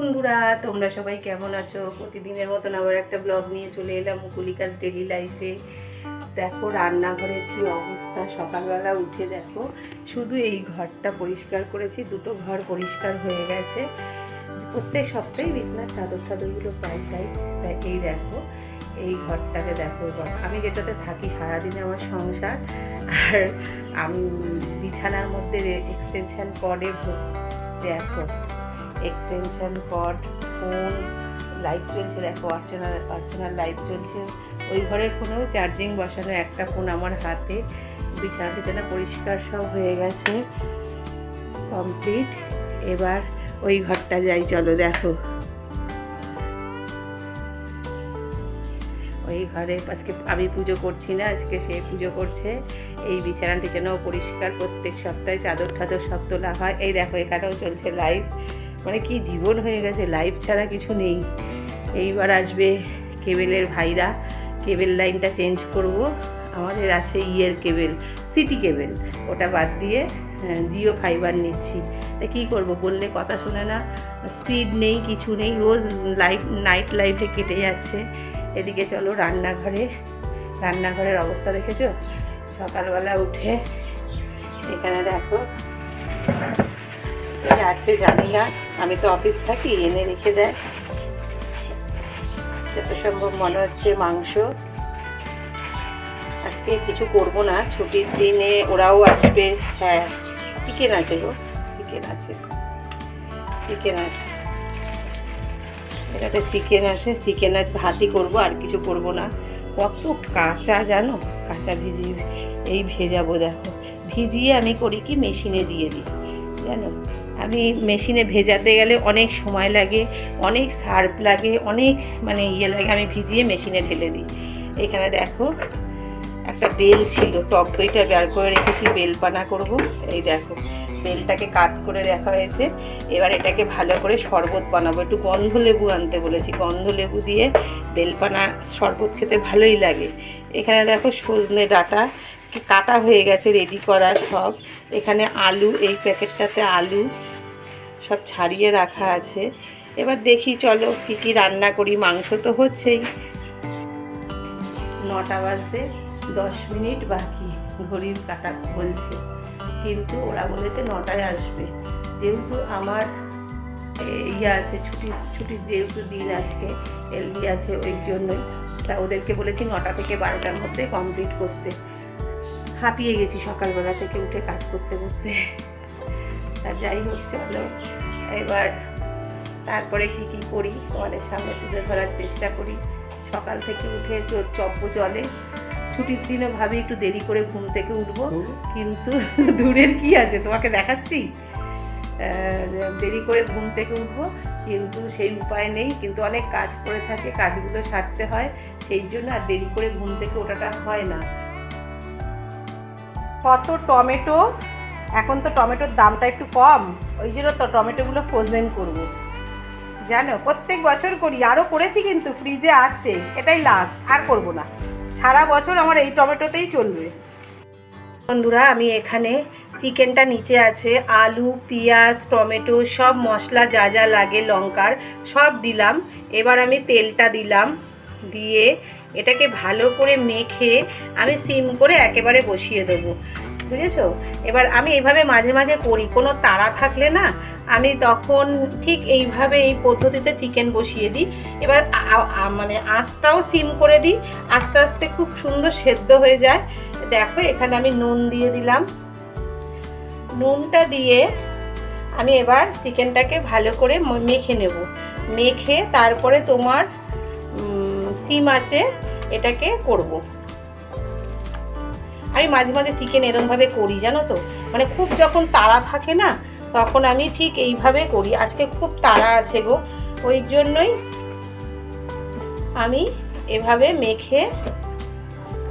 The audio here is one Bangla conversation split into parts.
বন্ধুরা তোমরা সবাই কেমন আছো? প্রতিদিনের মতন আবার একটা ব্লগ নিয়ে চলে এলাম মুকুলিকাস ডেলি লাইফে। দেখো রান্নাঘরের কি অবস্থা, সকালবেলা উঠে দেখো শুধু এই ঘরটা পরিষ্কার করেছি, দুটো ঘর পরিষ্কার হয়ে গেছে। প্রত্যেক সপ্তাহে বিছনার চাদরগুলো পাল্টাই। এই দেখো এই ঘরটাকে দেখো, আমি যেটাতে থাকি সারাদিনে আমার সংসার, আর আমি বিছানার মধ্যে এক্সটেনশন কর্ডে দেখো, এক্সটেনশন কর্ড, ফোন, লাইট চলছে দেখো, অর্চনার লাইট চলছে। ওই ঘরের ফোনেও চার্জিং বসানো, একটা ফোন আমার হাতে। বিছানা পরিষ্কার সব হয়ে গেছে, কমপ্লিট। এবার ওই ঘরটা যাই, চলো দেখো। ওই ঘরে আজকে আমি পুজো করছি না, আজকে সে পুজো করছে। এই বিছানাটি যেন পরিষ্কার, প্রত্যেক সপ্তাহে চাদর সব তোলা হয়। এই দেখো এখানেও চলছে লাইভ, মানে কি জীবন হয়ে গেছে, লাইভ ছাড়া কিছু নেই। এইবার আসবে কেবেলের ভাইরা, কেবেল লাইনটা চেঞ্জ করব। আমাদের আছে ইয়ের কেবেল, সিটি কেবেল, ওটা বাদ দিয়ে জিও ফাইবার নিচ্ছি। কী করব, বললে কথা শোনে না, স্পিড নেই, কিছু নেই, রোজ নাইট লাইফে কেটে যাচ্ছে। এদিকে চলো রান্নাঘরের অবস্থা দেখেছো? সকালবেলা উঠে এখানে দেখো আছে, জানি না, আমি তো অফিস থাকি, এনে রেখে দেয়। যত সম্ভব মনে হচ্ছে মাংস। আজকে কিছু করব না, ছুটির দিনে ওরাও আসবে। হ্যাঁ, চিকেন আছে গো, চিকেন আছে এটাতে চিকেন আছে, ভাতই করব, আর কিছু করব না। কত কাঁচা জানো, কাঁচা ভেজাবো। দেখো ভিজিয়ে আমি করি কি, মেশিনে দিয়ে দিই জানো। আমি মেশিনে ভেজাতে গেলে অনেক সময় লাগে, অনেক সার্ফ লাগে, অনেক মানে লাগে, আমি ভিজিয়ে মেশিনে ঢেলে দিই। এখানে দেখো একটা বেল ছিল, টক দইটা বের করে রেখেছি, বেলপানা করব। এই দেখো বেলটাকে কাট করে রাখা হয়েছে। এবার এটাকে ভালো করে শরবত বানাবো। একটু গন্ধ লেবু আনতে বলেছি, গন্ধ লেবু দিয়ে বেলপানা শরবত খেতে ভালোই লাগে। এখানে দেখো সজনে ডাঁটা কাটা হয়ে গেছে, রেডি করা সব। এখানে আলু, এই প্যাকেটটাতে আলু সব ছাড়িয়ে রাখা আছে। এবার দেখি চলো কি রান্না করি। মাংস তো হচ্ছেই। 9টা বাজতে 10 মিনিট বাকি, ঘড়ির কাটা বলছে, কিন্তু ওরা বলেছে 9টায় আসবে। যেহেতু আমার আছে ছুটির যেহেতু দিন আজকে এলবি আছে, ওই জন্যই ওদেরকে বলেছি 9টা থেকে 12টার মধ্যে কমপ্লিট করতে। হাঁপিয়ে গেছি সকালবেলা থেকে উঠে কাজ করতে করতে। আর যাই হোক চলো, এবার তারপরে কি করি তোমাদের সামনে তুলে ধরার চেষ্টা করি। সকাল থেকে উঠে চব্য চলে। ছুটির দিনও ভাবি একটু দেরি করে ঘুম থেকে উঠবো, কিন্তু দূরের কি আছে, তোমাকে দেখাচ্ছি, দেরি করে ঘুম থেকে উঠবো, কিন্তু সেই উপায় নেই। কিন্তু অনেক কাজ করে থাকে, কাজগুলো সারতে হয়, সেই জন্য আর দেরি করে ঘুম থেকে ওঠাটা হয় না। কত টমেটো, এখন তো টমেটোর দামটা একটু কম, ওই জন্য তো টমেটোগুলো ফ্রোজেন করবো জানো। প্রত্যেক বছর করি, আরও করেছি, কিন্তু ফ্রিজে আছে, এটাই লাস্ট, আর করব না। সারা বছর আমার এই টমেটোতেই চলবে। বন্ধুরা আমি এখানে চিকেনটা নিচে আছে, আলু, পেঁয়াজ, টমেটো, সব মশলা যা যা লাগে, লঙ্কার সব দিলাম। এবার আমি তেলটা দিলাম, দিয়ে এটাকে ভালো করে মেখে আমি সিম করে একেবারে বসিয়ে দেবো, বুঝেছো? এবার আমি এইভাবে মাঝে মাঝে করি, কোনো তাড়া থাকলে না আমি তখন ঠিক এইভাবে এই পদ্ধতিতে চিকেন বসিয়ে দিই। এবার মানে আঁচটাও সিম করে দিই, আস্তে আস্তে খুব সুন্দর সেদ্ধ হয়ে যায়। দেখো এখানে আমি নুন দিয়ে দিলাম, নুনটা দিয়ে আমি এবার চিকেনটাকে ভালো করে মেখে নেব। মেখে তারপরে তোমার সিম আছে এটাকে করব। আমি মাঝে মাঝে চিকেন এরমভাবে করি জানো তো, মানে খুব যখন তাড়া থাকে না তখন আমি ঠিক এইভাবে করি। আজকে খুব তাড়া আছে গো, ওই জন্যই আমি এভাবে মেখে,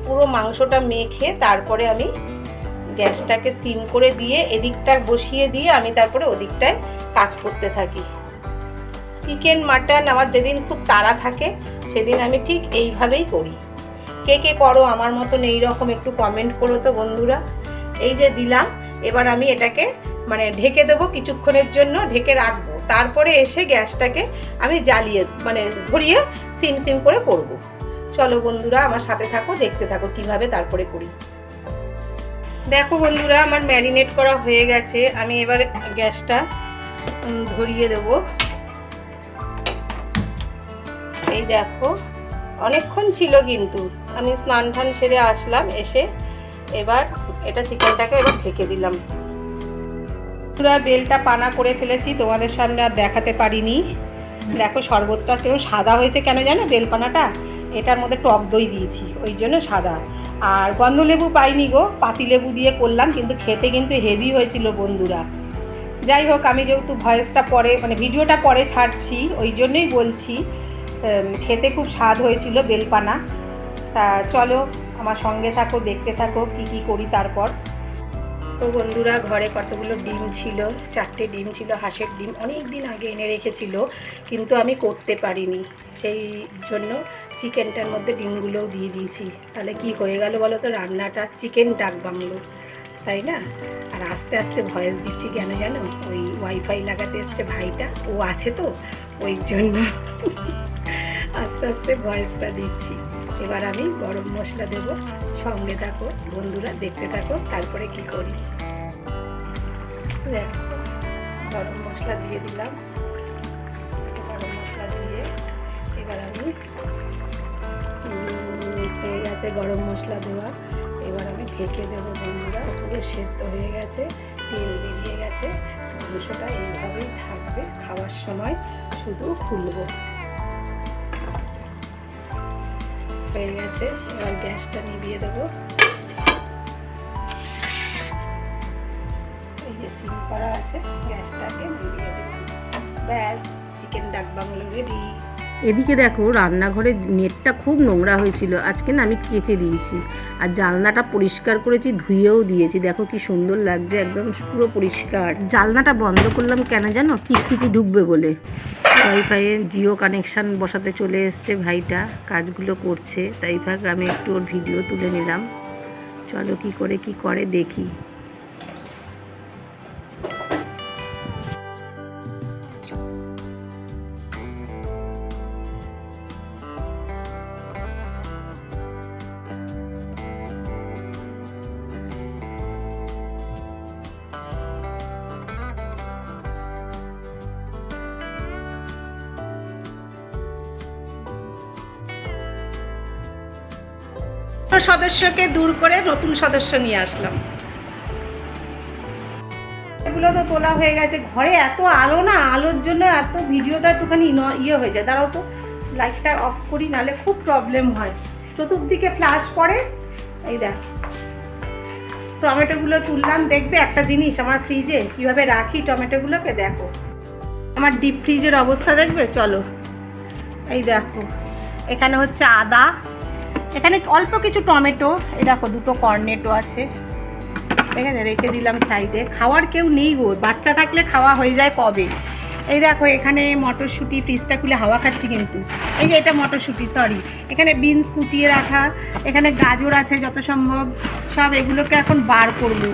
পুরো মাংসটা মেখে তারপরে আমি গ্যাসটাকে সিম করে দিয়ে এদিকটা বসিয়ে দিয়ে আমি তারপরে ওদিকটায় কাজ করতে থাকি। চিকেন মাটন আমার যেদিন খুব তাড়া থাকে সেদিন আমি ঠিক এইভাবেই করি। কে কে করো আমার মতন এইরকম একটু কমেন্ট করো তো বন্ধুরা। এই যে দিলাম, এবার আমি এটাকে মানে ঢেকে দেবো, কিছুক্ষণের জন্য ঢেকে রাখবো। তারপরে এসে গ্যাসটাকে আমি জ্বালিয়ে মানে ধরিয়ে সিম সিম করে করব। চলো বন্ধুরা আমার সাথে থাকো, দেখতে থাকো কিভাবে তারপরে করি। দেখো বন্ধুরা আমার ম্যারিনেট করা হয়ে গেছে, আমি এবার গ্যাসটা ধরিয়ে দেব। এই দেখো অনেকক্ষণ ছিল, কিন্তু আমি স্নান টান সেরে আসলাম, এসে এবার এটা চিকেনটাকে এবার ঢেকে দিলাম। পুরো বেলটা পানা করে ফেলেছি, তোমাদের সামনে আর দেখাতে পারিনি। দেখো শরবতটা কেউ সাদা হয়েছে কেন জানো? বেলপানাটা এটার মধ্যে টক দই দিয়েছি, ওই জন্য সাদা। আর গন্ধলেবু পাইনি গো, পাতিলেবু দিয়ে করলাম, কিন্তু খেতে কিন্তু হেভি হয়েছিল বন্ধুরা। যাই হোক, আমি যেহেতু ভয়েসটা পরে মানে ভিডিওটা পরে ছাড়ছি, ওই জন্যই বলছি খেতে খুব স্বাদ হয়েছিল বেলপানা। তা চলো আমার সঙ্গে থাকো, দেখতে থাকো কি কি করি তারপর। তো বন্ধুরা ঘরে কতগুলো ডিম ছিল, 4টে ডিম ছিল, হাঁসের ডিম, অনেক দিন আগে এনে রেখেছিল, কিন্তু আমি করতে পারিনি, সেই জন্য চিকেনটার মধ্যে ডিমগুলোও দিয়ে দিয়েছি। তাহলে কি হয়ে গেল বলো তো, রান্নাটা চিকেন ডাক বাংলো, তাই না? আর আস্তে আস্তে ভয়েস দিচ্ছি কেন জানো? ওই ওয়াইফাই লাগাতে এসছে ভাইটা, ও আছে তো ওই জন্য আস্তে আস্তে ভয়েসটা দিচ্ছি। এবার আমি গরম মশলা দেবো, সঙ্গে থাকো বন্ধুরা, দেখতে থাকো তারপরে কি করি। দেখো গরম মশলা দিয়ে দিলাম, গরম মশলা দিয়ে এবার আমি হয়ে গেছে গরম মশলা দেওয়া, এবার আমি ঢেকে দেবো বন্ধুরা। পুরো সেদ্ধ হয়ে গেছে, তেল বেরিয়ে গেছে, মাংসটা এইভাবেই থাকবে, খাওয়ার সময় শুধু খুলবো। হয়ে গেছে, এবার গ্যাসটা নিভিয়ে দেবো। এই যে সিম করা আছে, গ্যাসটাকে নিভিয়ে দেবো, ব্যাস চিকেন ডাক বাংলো রেডি। এদিকে দেখো রান্নাঘরের নেটটা খুব নোংরা হয়েছিল, আজকে না আমি কেচে দিয়েছি, আর জানলাটা পরিষ্কার করেছি, ধুয়েও দিয়েছি। দেখো কি সুন্দর লাগছে, একদম পুরো পরিষ্কার। জানলাটা বন্ধ করলাম কেন জানো? টিকটিকি ঢুকবে বলে। ওয়াইফাইয়ের জিও কানেকশান বসাতে চলে এসছে ভাইটা, কাজগুলো করছে, তাই ভাগ আমি একটু ওর ভিডিও তুলে নিলাম। চলো কি করে দেখি। সদস্যকে দূর করে নতুন সদস্য নিয়ে আসলাম। এগুলো তো তোলা হয়ে গেছে, ঘরে এত আলো না, আলোর জন্য এত ভিডিওটা একটুখানি ইয়ে হয়ে যায়। দাঁড়াও তো লাইটটা অফ করি, নাহলে খুব প্রবলেম হয়, চতুর্দিকে ফ্ল্যাশ পড়ে। এই দেখ টমেটোগুলো তুললাম। দেখবে একটা জিনিস আমার ফ্রিজে কীভাবে রাখি টমেটোগুলোকে, দেখো আমার ডিপ ফ্রিজের অবস্থা দেখবে। চলো এই দেখো, এখানে হচ্ছে আদা, এখানে অল্প কিছু টমেটো, এই দেখো 2টো কর্নেটো আছে, ঠিক আছে, রেখে দিলাম সাইডে। খাওয়ার কেউ নেই গো, বাচ্চা থাকলে খাওয়া হয়ে যায় কবে। এই দেখো এখানে মটরশুঁটি, ফ্রিজটা খুলে হাওয়া খাচ্ছি কিন্তু, এই যে এটা মটরশুঁটি, সরি, এখানে বিনস কুচিয়ে রাখা, এখানে গাজর আছে যত সম্ভব, সব এগুলোকে এখন বার করবো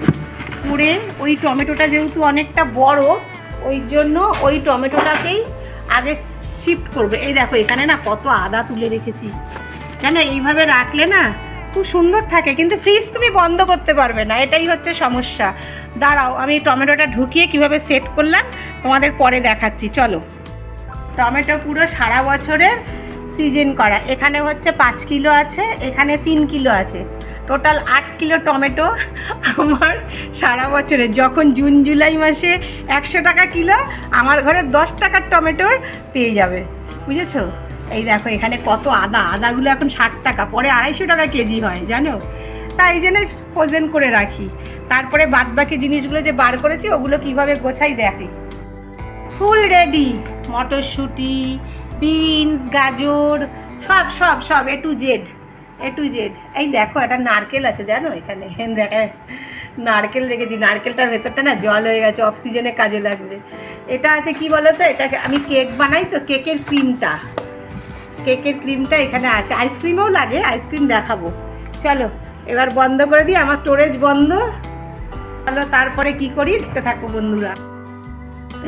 করে। ওই টমেটোটা যেহেতু অনেকটা বড়, ওই জন্য ওই টমেটোটাকেই আগে শিফট করবো। এই দেখো এখানে না কত আদা তুলে রেখেছি, কেন এইভাবে রাখলে না খুব সুন্দর থাকে, কিন্তু ফ্রিজ তুমি বন্ধ করতে পারবে না, এটাই হচ্ছে সমস্যা। দাঁড়াও আমি টমেটোটা ঢুকিয়ে কিভাবে সেট করলাম তোমাদের পরে দেখাচ্ছি। চলো, টমেটো পুরো সারা বছরের সিজন করা, এখানে হচ্ছে 5 কিলো আছে, এখানে 3 কিলো আছে, টোটাল 8 কিলো টমেটো আমার সারা বছরে। যখন জুন জুলাই মাসে 100 টাকা কিলো, আমার ঘরে 10 টাকার টমেটোর পেয়ে যাবে, বুঝেছো? এই দেখো এখানে কত আদাগুলো এখন 60 টাকা, পরে 250 টাকা কেজি হয় জানো, তাই এই জন্য ফ্রোজেন করে রাখি। তারপরে বাদবাকি জিনিসগুলো যে বার করেছি ওগুলো কিভাবে গোছাই দেখি। ফুল রেডি, মটরশুঁটি, বিনস, গাজর, সব সব সব এ টু জেড। এই দেখো একটা নারকেল আছে জানো, এখানে দেখা নারকেল রেখেছি, নারকেলটার ভেতরটা না জল হয়ে গেছে, অফ সিজনে কাজে লাগবে। এটা আছে কি বলো তো, এটাকে আমি কেক বানাই তো, কেকের ক্রিমটা এখানে আছে, আইসক্রিমও লাগে, আইসক্রিম দেখাবো। চলো এবার বন্ধ করে দিই, আমার স্টোরেজ বন্ধ। চলো তারপরে কি করি দেখতে থাকো বন্ধুরা।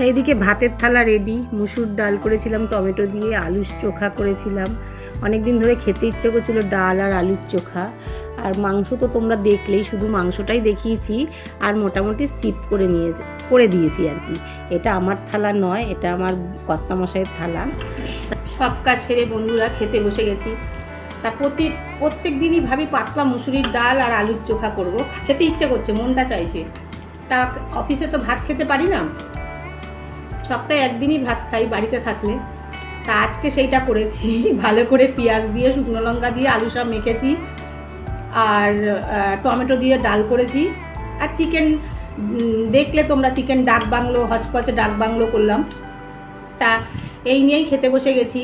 এইদিকে ভাতের থালা রেডি, মুসুর ডাল করেছিলাম টমেটো দিয়ে, আলুর চোখা করেছিলাম, অনেক দিন ধরে খেতে ইচ্ছে করছিল ডাল আর আলুর চোখা। আর মাংস তো তোমরা দেখলেই, শুধু মাংসটাই দেখিয়েছি আর মোটামুটি স্কিপ করে দিয়েছি আর কি। এটা আমার থালা নয়, এটা আমার কর্তামশাইয়ের থালা। সব কাজ সেরে বন্ধুরা খেতে বসে গেছি। তা প্রত্যেক দিনই ভাবি পাতলা মুসুরির ডাল আর আলুর চোখা করব, খেতে ইচ্ছে করছে, মনটা চাইছে। তা অফিসে তো ভাত খেতে পারি না, সপ্তাহে একদিনই ভাত খাই বাড়িতে থাকলে। তা আজকে সেইটা করেছি, ভালো করে পেঁয়াজ দিয়ে শুকনো লঙ্কা দিয়ে আলু সব মেখেছি, আর টমেটো দিয়ে ডাল করেছি, আর চিকেন দেখলে তোমরা, চিকেন ডাক বাংলো, হচপচে ডাক বাংলো করলাম। তা এই নিয়েই খেতে বসে গেছি।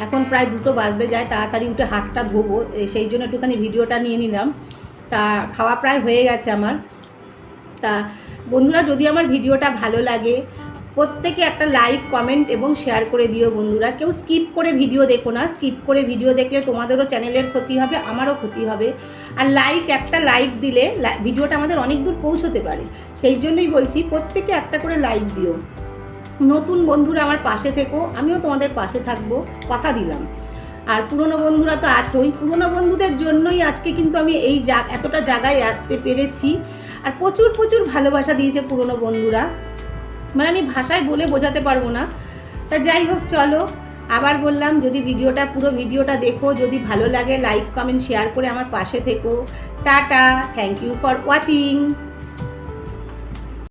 এখন প্রায় 2টো বাজতে যায়, তাড়াতাড়ি উঠে হাতটা ধোবো, সেই জন্য একটুখানি ভিডিওটা নিয়ে নিলাম। তা খাওয়া প্রায় হয়ে গেছে আমার। তা বন্ধুরা, যদি আমার ভিডিওটা ভালো লাগে প্রত্যেকে একটা লাইক, কমেন্ট এবং শেয়ার করে দিও বন্ধুরা। কেউ স্কিপ করে ভিডিও দেখো না, স্কিপ করে ভিডিও দেখলে তোমাদেরও চ্যানেলের ক্ষতি হবে, আমারও ক্ষতি হবে। আর একটা লাইক দিলে ভিডিওটা আমাদের অনেক দূর পৌঁছতে পারে, সেই জন্যই বলছি প্রত্যেকে একটা করে লাইক দিও। নতুন বন্ধুরা আমার পাশে থেকো, আমিও তোমাদের পাশে থাকবো, কথা দিলাম। আর পুরনো বন্ধুরা তো আছে, ওই পুরনো বন্ধুদের জন্যই আজকে কিন্তু আমি এতটা জায়গায় আসতে পেরেছি। আর প্রচুর প্রচুর ভালোবাসা দিয়েছে পুরনো বন্ধুরা, মানে আমি ভাষায় বলে বোঝাতে পারবো না। তা যাই হোক, চলো আবার বললাম, যদি পুরো ভিডিওটা দেখো, যদি ভালো লাগে লাইক, কমেন্ট, শেয়ার করে আমার পাশে থেকো। Tata, thank you for watching.